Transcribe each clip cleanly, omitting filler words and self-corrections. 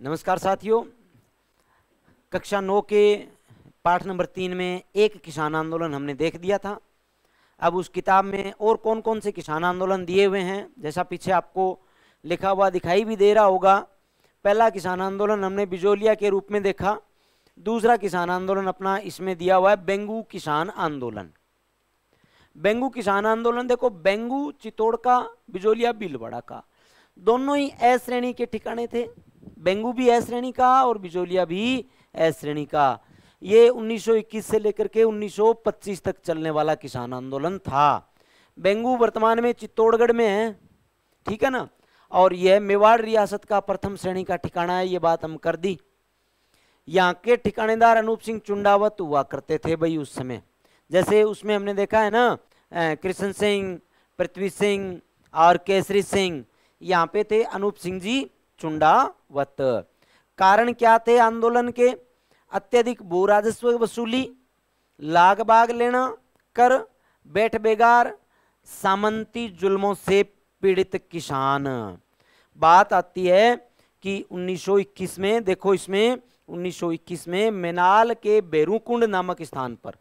नमस्कार साथियों, कक्षा 9 के पाठ नंबर 3 में एक किसान आंदोलन हमने देख दिया था। अब उस किताब में और कौन कौन से किसान आंदोलन दिए हुए हैं, जैसा पीछे आपको लिखा हुआ दिखाई भी दे रहा होगा। पहला किसान आंदोलन हमने बिजोलिया के रूप में देखा। दूसरा किसान आंदोलन अपना इसमें दिया हुआ है बेंगू किसान आंदोलन। बेंगू किसान आंदोलन देखो, बेंगू चित्तौड़ का, बिजोलिया भीलवाड़ा का, दोनों ही ए श्रेणी के ठिकाने थे। बेंगू भी ए श्रेणी का और बिजोलिया भी ए श्रेणी का। ये 1921 से लेकर के 1925 तक चलने वाला किसान आंदोलन था। बेंगू वर्तमान में चित्तौड़गढ़ में है, ठीक है ना, और यह मेवाड़ रियासत का प्रथम श्रेणी का ठिकाना है। ये बात हम कर दी। यहाँ के ठिकानेदार अनूप सिंह चुंडावत हुआ करते थे भाई उस समय। जैसे उसमें हमने देखा है ना, कृष्ण सिंह, पृथ्वी सिंह और केसरी सिंह, यहाँ पे थे अनूप सिंह जी चुंडावत। कारण क्या थे आंदोलन के? अत्यधिक भू राजस्व वसूली, लाग बाग लेना, कर, बैठ बेगार, सामंती जुल्मों से पीड़ित किसान। बात आती है कि 1921 में, देखो इसमें 1921 में मेनाल के बेरूकुंड नामक स्थान पर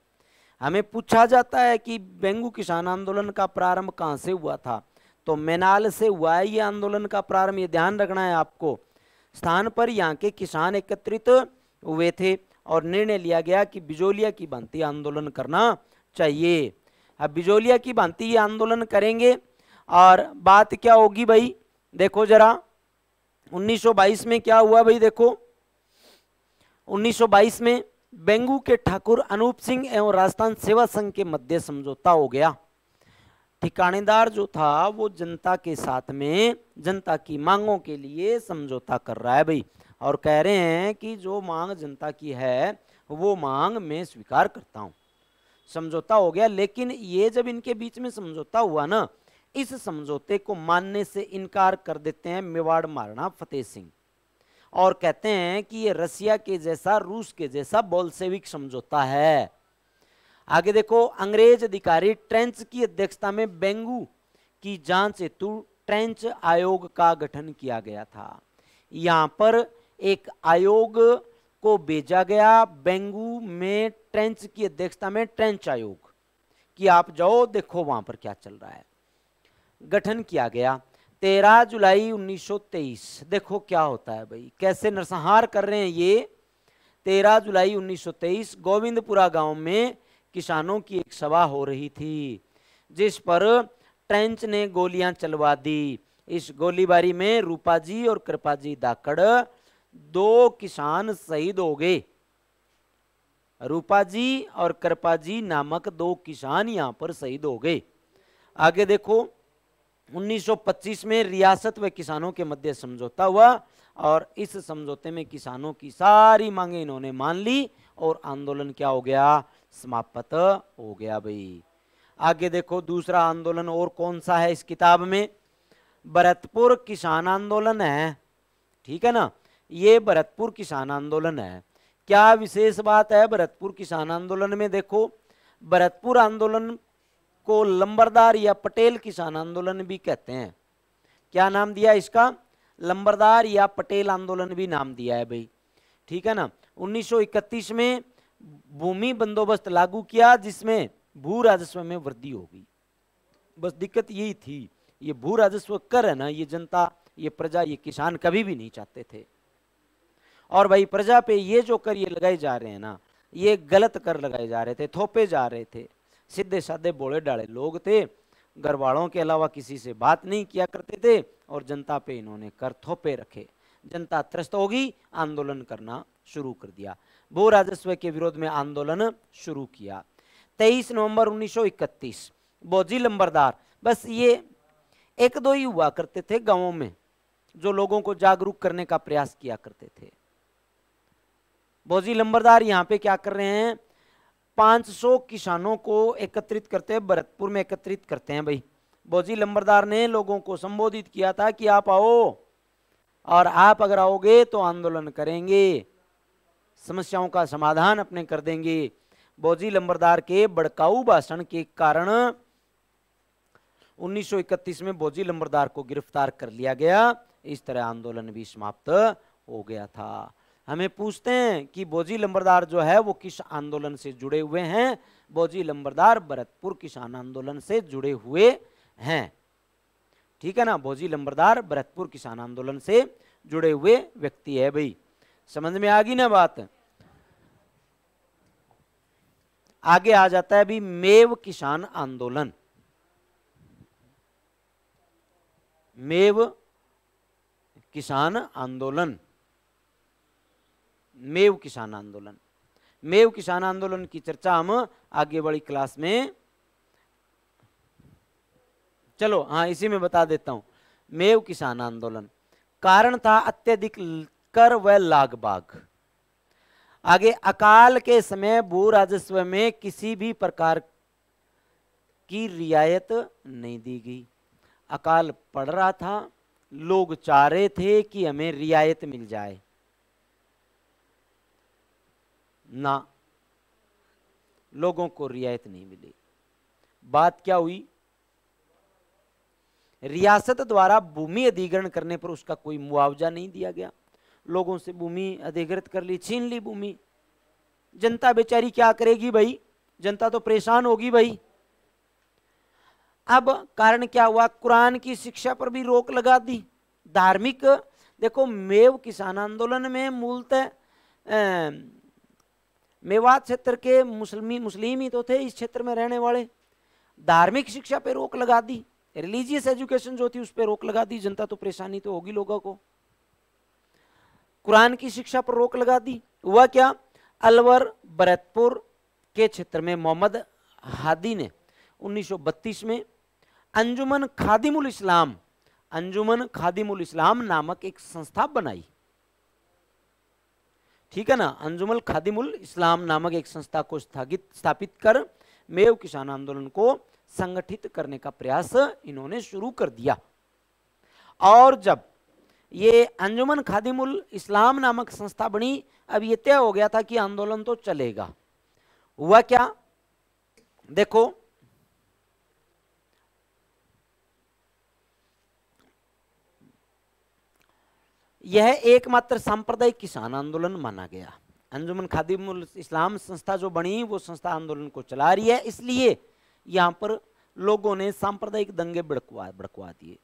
हमें पूछा जाता है कि बेंगू किसान आंदोलन का प्रारंभ कहाँ से हुआ था, तो मेनाल से हुआ है ये आंदोलन का प्रारंभ। ये ध्यान रखना है आपको। स्थान पर यहाँ के किसान एकत्रित हुए थे और निर्णय लिया गया कि बिजोलिया की भांति आंदोलन करना चाहिए। अब बिजोलिया की भांति ये आंदोलन करेंगे और बात क्या होगी भाई, देखो जरा 1922 में क्या हुआ भाई। देखो 1922 में बेंगू के ठाकुर अनूप सिंह एवं राजस्थान सेवा संघ के मध्य समझौता हो गया। ठिकानेदार जो था वो जनता के साथ में जनता की मांगों के लिए समझौता कर रहा है भाई, और कह रहे हैं कि जो मांग जनता की है वो मांग मैं स्वीकार करता हूं। समझौता हो गया, लेकिन ये जब इनके बीच में समझौता हुआ ना, इस समझौते को मानने से इनकार कर देते हैं मेवाड़ महाराणा फतेह सिंह और कहते हैं कि ये रसिया के जैसा, रूस के जैसा बोल्शेविक समझौता है। आगे देखो, अंग्रेज अधिकारी ट्रेंच की अध्यक्षता में बेंगू की जांच हेतु ट्रेंच आयोग का गठन किया गया था। यहां पर एक आयोग को भेजा गया बेंगू में, ट्रेंच की अध्यक्षता में ट्रेंच आयोग, कि आप जाओ देखो वहां पर क्या चल रहा है। गठन किया गया 13 जुलाई 1923। देखो क्या होता है भाई, कैसे नरसंहार कर रहे हैं ये। 13 जुलाई 1923 गोविंदपुरा गांव में किसानों की एक सभा हो रही थी, जिस पर ट्रेंच ने गोलियां चलवा दी। इस गोलीबारी में रूपा जी और कृपा जी दाकड़, दो किसान शहीद हो गए। रूपा जी और कृपा जी नामक दो किसान यहां पर शहीद हो गए। आगे देखो 1925 में रियासत व किसानों के मध्य समझौता हुआ और इस समझौते में किसानों की सारी मांगे इन्होंने मान ली और आंदोलन क्या हो गया, समाप्त हो गया भाई। आगे देखो दूसरा आंदोलन और कौन सा है इस किताब में, भरतपुर किसान आंदोलन है, ठीक है ना। ये भरतपुर किसान आंदोलन है। क्या विशेष बात है भरतपुर किसान आंदोलन में? देखो, भरतपुर आंदोलन को लंबरदार या पटेल किसान आंदोलन भी कहते हैं। क्या नाम दिया इसका? लंबरदार या पटेल आंदोलन भी नाम दिया है भाई, ठीक है ना। 1931 में भूमि बंदोबस्त लागू किया, जिसमें भू राजस्व में वृद्धि होगी। बस दिक्कत यही थी, ये भू राजस्व कर है ना, ये जनता, ये प्रजा, ये किसान कभी भी नहीं चाहते थे। और भाई प्रजा पे ये जो कर ये लगाए जा रहे हैं ना, ये गलत कर लगाए जा रहे थे, थोपे जा रहे थे। सीधे साधे बोले डाले लोग थे, घर वालों के अलावा किसी से बात नहीं किया करते थे और जनता पे इन्होंने कर थोपे रखे। जनता त्रस्त होगी, आंदोलन करना शुरू कर दिया। भू राजस्व के विरोध में आंदोलन शुरू किया। 23 नवंबर 1931 बोजी लंबरदार, बस ये एक दो ही हुआ करते थे गांवों में जो लोगों को जागरूक करने का प्रयास किया करते थे। बोजी लंबरदार यहाँ पे क्या कर रहे हैं, 500 किसानों को एकत्रित करते हैं, भरतपुर में एकत्रित करते हैं भाई। बोजी लंबरदार ने लोगों को संबोधित किया था कि आप आओ और आप अगर आओगे तो आंदोलन करेंगे, समस्याओं का समाधान अपने कर देंगे। बोजी लंबरदार के भड़काऊ भाषण के कारण 1931 में बोजी लंबरदार को गिरफ्तार कर लिया गया। इस तरह आंदोलन भी समाप्त हो गया था। हमें पूछते हैं कि बोजी लंबरदार जो है वो किस आंदोलन से जुड़े हुए हैं। बोजी लंबरदार भरतपुर किसान आंदोलन से जुड़े हुए हैं, ठीक है ना। बोजी लंबरदार भरतपुर किसान आंदोलन से जुड़े हुए व्यक्ति है भाई। समझ में आ गई ना बात। आगे आ जाता है अभी मेव किसान आंदोलन। मेव किसान आंदोलन, मेव किसान आंदोलन। मेव किसान आंदोलन की चर्चा हम आगे वाली क्लास में, चलो हाँ इसी में बता देता हूं। मेव किसान आंदोलन कारण था अत्यधिक कर व लागबाग। आगे अकाल के समय भू राजस्व में किसी भी प्रकार की रियायत नहीं दी गई। अकाल पड़ रहा था, लोग चाह रहे थे कि हमें रियायत मिल जाए ना, लोगों को रियायत नहीं मिली। बात क्या हुई, रियासत द्वारा भूमि अधिग्रहण करने पर उसका कोई मुआवजा नहीं दिया गया। लोगों से भूमि अधिग्रहित कर ली, छीन ली भूमि। जनता बेचारी क्या करेगी भाई, जनता तो परेशान होगी भाई। अब कारण क्या हुआ, कुरान की शिक्षा पर भी रोक लगा दी। धार्मिक, देखो मेव किसान आंदोलन में मूलतः मेवात क्षेत्र के मुस्लिम ही तो थे इस क्षेत्र में रहने वाले। धार्मिक शिक्षा पे रोक लगा दी, रिलीजियस एजुकेशन जो थी उस पर रोक लगा दी। जनता तो परेशानी तो होगी लोगों को। कुरान की शिक्षा पर रोक लगा दी। हुआ क्या, अलवर भरतपुर के क्षेत्र में मोहम्मद हादी ने 1932 में अंजुमन खादिमुल इस्लाम, अंजुमन खादिमुल इस्लाम नामक एक संस्था बनाई, ठीक है ना। अंजुमन खादिमुल इस्लाम नामक एक संस्था को स्थापित कर मेव किसान आंदोलन को संगठित करने का प्रयास इन्होंने शुरू कर दिया। और जब ये अंजुमन खादिमुल इस्लाम नामक संस्था बनी, अब ये तय हो गया था कि आंदोलन तो चलेगा। हुआ क्या, देखो यह एकमात्र सांप्रदायिक किसान आंदोलन माना गया। अंजुमन खादिमुल इस्लाम संस्था जो बनी वो संस्था आंदोलन को चला रही है, इसलिए यहां पर लोगों ने सांप्रदायिक दंगे भड़कवा दिए।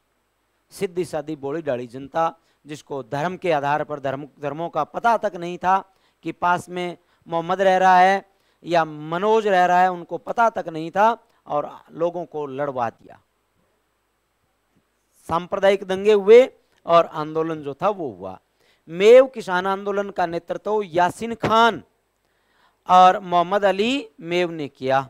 सीधी सादी बोली डाली जनता, जिसको धर्म के आधार पर धर्मों का पता तक नहीं था कि पास में मोहम्मद रह रहा है या मनोज रह रहा है, उनको पता तक नहीं था, और लोगों को लड़वा दिया। सांप्रदायिक दंगे हुए और आंदोलन जो था वो हुआ। मेव किसान आंदोलन का नेतृत्व यासीन खान और मोहम्मद अली मेव ने किया।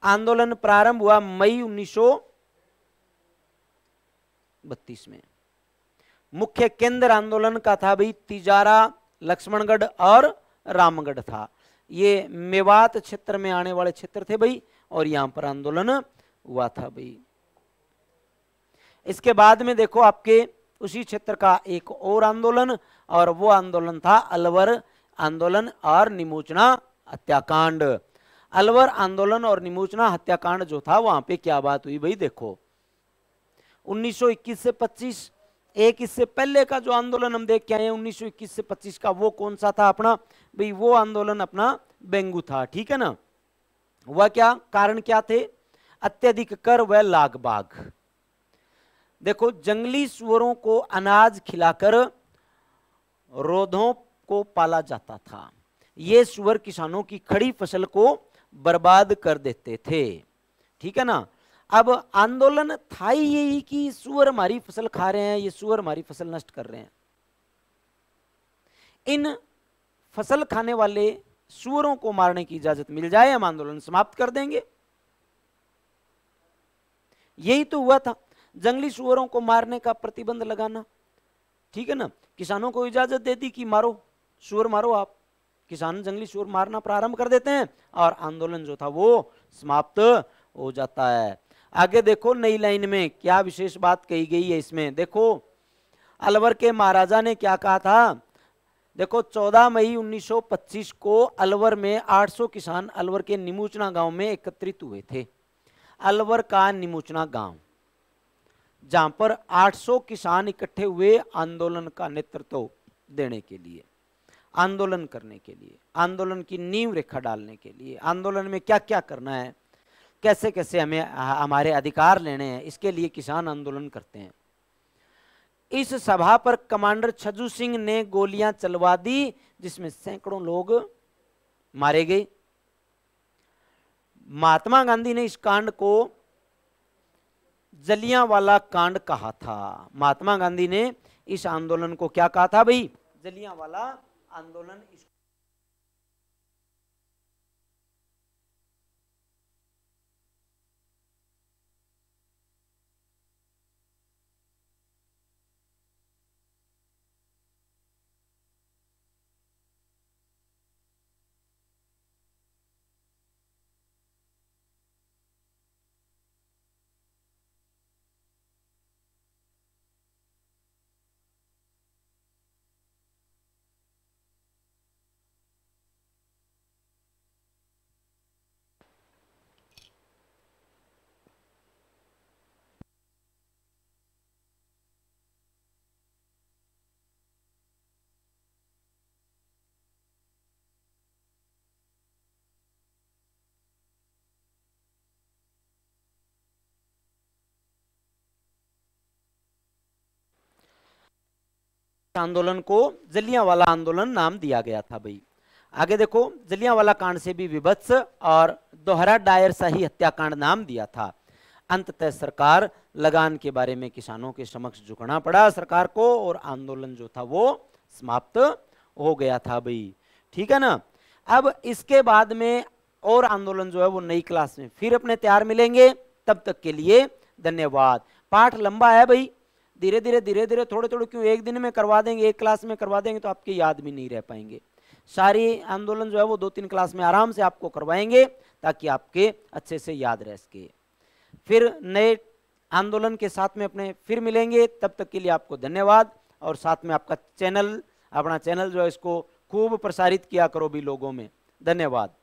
आंदोलन प्रारंभ हुआ मई 1932 में। मुख्य केंद्र आंदोलन का था भाई तिजारा, लक्ष्मणगढ़ और रामगढ़ था। ये मेवात क्षेत्र में आने वाले क्षेत्र थे भाई, और यहां पर आंदोलन हुआ था भाई। इसके बाद में देखो आपके उसी क्षेत्र का एक और आंदोलन, और वो आंदोलन था अलवर आंदोलन और निमोचना हत्याकांड। अलवर आंदोलन और निमोचना हत्याकांड जो था, वहां पे क्या बात हुई भाई, देखो 1921 से 25, एक इससे पहले का जो आंदोलन हम देख के आए 1921 से 25 का, वो कौन सा था अपना भाई, वो आंदोलन अपना बेंगू था, ठीक है ना। वह क्या कारण क्या थे, अत्यधिक कर व लागबाग। देखो जंगली सुअरों को अनाज खिलाकर रोधों को पाला जाता था। ये सुअर किसानों की खड़ी फसल को बर्बाद कर देते थे, ठीक है ना। अब आंदोलन था ही यही कि सुअर हमारी फसल खा रहे हैं, ये सुअर हमारी फसल नष्ट कर रहे हैं। इन फसल खाने वाले सुअरों को मारने की इजाजत मिल जाए, हम आंदोलन समाप्त कर देंगे। यही तो हुआ था, जंगली सुअरों को मारने का प्रतिबंध लगाना, ठीक है ना। किसानों को इजाजत दे दी कि मारो, सुअर मारो आप। किसान जंगली सुअर मारना प्रारंभ कर देते हैं और आंदोलन जो था वो समाप्त हो जाता है। आगे देखो नई लाइन में क्या विशेष बात कही गई है इसमें, देखो अलवर के महाराजा ने क्या कहा था। देखो 14 मई 1925 को अलवर में 800 किसान अलवर के निमोचना गांव में एकत्रित हुए थे। अलवर का निमोचना गांव, जहां पर 800 किसान इकट्ठे हुए, आंदोलन का नेतृत्व देने के लिए, आंदोलन करने के लिए, आंदोलन की नींव रेखा डालने के लिए, आंदोलन में क्या क्या करना है, कैसे कैसे हमें हमारे अधिकार लेने हैं, इसके लिए किसान आंदोलन करते हैं। इस सभा पर कमांडर छज्जू सिंह ने गोलियां चलवा दी, जिसमें सैकड़ों लोग मारे गए। महात्मा गांधी ने इस कांड को जलियांवाला कांड कहा था। महात्मा गांधी ने इस आंदोलन को क्या कहा था भाई? जलियांवाला आंदोलन। आंदोलन को जलियांवाला आंदोलन नाम दिया गया था भाई। आगे देखो, जलियांवाला कांड से भी विभत्स और दोहरा डायर शाही हत्याकांड नाम दिया था। अंततः सरकार लगान के बारे में किसानों के समक्ष झुकना पड़ा सरकार को, और आंदोलन जो था वो समाप्त हो गया था भाई। ठीक है ना। अब इसके बाद में और आंदोलन जो है वो नई क्लास में फिर अपने तैयार मिलेंगे। तब तक के लिए धन्यवाद। पाठ लंबा है भाई, धीरे धीरे थोड़े थोड़े, क्यों एक दिन में करवा देंगे, एक क्लास में करवा देंगे तो आपके याद भी नहीं रह पाएंगे। सारी आंदोलन जो है वो 2-3 क्लास में आराम से आपको करवाएंगे, ताकि आपके अच्छे से याद रह सके। फिर नए आंदोलन के साथ में अपने फिर मिलेंगे। तब तक के लिए आपको धन्यवाद। और साथ में आपका चैनल, अपना चैनल जो है इसको खूब प्रसारित किया करो भी लोगों में। धन्यवाद।